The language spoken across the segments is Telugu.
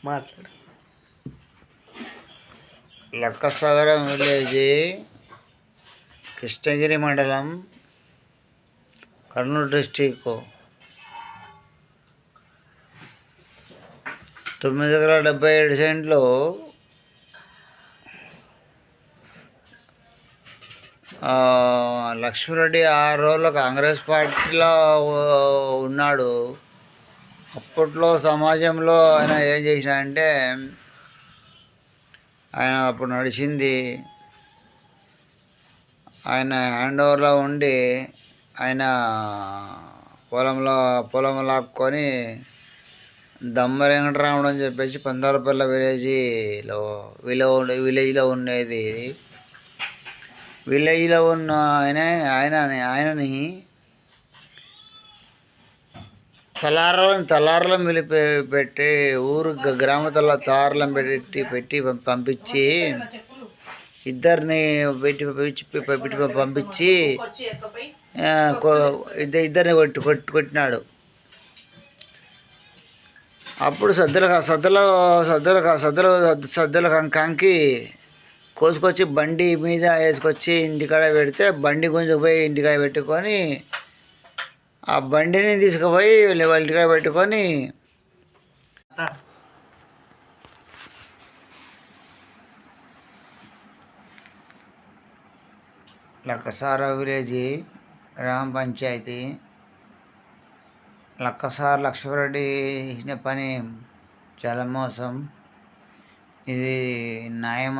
మాట్లాడు. లక్కసాగరం విలేజ్, కృష్ణగిరి మండలం, కర్నూలు డిస్టిక్. 9 ఎకరాల 77 సెంట్లు లక్ష్మిరెడ్డి 6 రోజులు కాంగ్రెస్ పార్టీలో ఉన్నాడు. అప్పట్లో సమాజంలో ఆయన ఏం చేసినాడంటే, ఆయన అప్పుడు నడిచింది, ఆయన హ్యాండ్ ఓవర్లో ఉండి ఆయన పొలం లాక్కొని దమ్మ వెంకటరాముడు అని చెప్పేసి పందాలపల్లి విలేజ్లో ఉండేది. విలేజ్లో ఉన్న ఆయనని తలారులం పెట్టి గ్రామ తలారులం పెట్టి పంపించి ఇద్దరిని పంపించి ఇద్దరిని కొట్టినాడు. అప్పుడు సద్దుల కంకి కోసుకొచ్చి బండి మీద వేసుకొచ్చి ఇంటికాడ పెడితే బండి గుంజుకుపోయి ఇంటికాడ పెట్టుకొని ఆ బండిని తీసుకుపోయి వాళ్ళ ఇంటికాడ పెట్టుకొని లక్కసార విలేజ్ గ్రామ పంచాయతీ. లక్ష్మరెడ్డి చేసిన పని చాలా మోసం. ఇది న్యాయం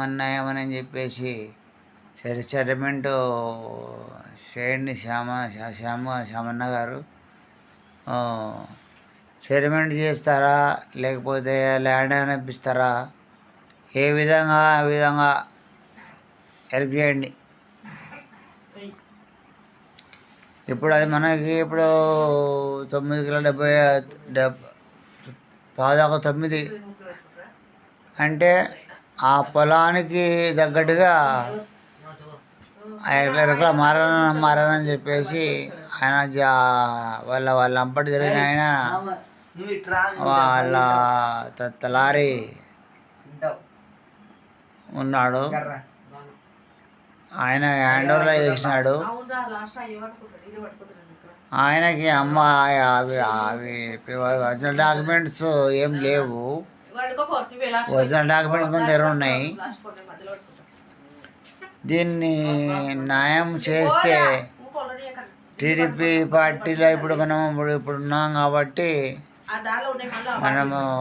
అని చెప్పేసి సెటిల్మెంట్ చేయండి శ్యామన్న గారు. సెటిల్మెంట్ చేస్తారా లేకపోతే ల్యాండ్ అనిపిస్తారా? ఏ విధంగా ఆ విధంగా హెల్ప్ చేయండి. ఇప్పుడు అది మనకి 9 అంటే ఆ పొలానికి తగ్గట్టుగా 5 ఎకరాలు మారాలని చెప్పేసి ఆయన వాళ్ళ అంపటి జరిగిన ఆయన వాళ్ళ తలారి ఉన్నాడు, ఆయన హ్యాండ్ ఓవర్లో చేసినాడు. ఆయనకి అవి ఒరిజినల్ డాక్యుమెంట్స్ ఏం లేవు. ఒరిజినల్ డాక్యుమెంట్స్ మన దగ్గర ఉన్నాయి. దీన్ని న్యాయం చేస్తే టీడీపీ పార్టీలో ఇప్పుడు ఉన్నాం కాబట్టి మనము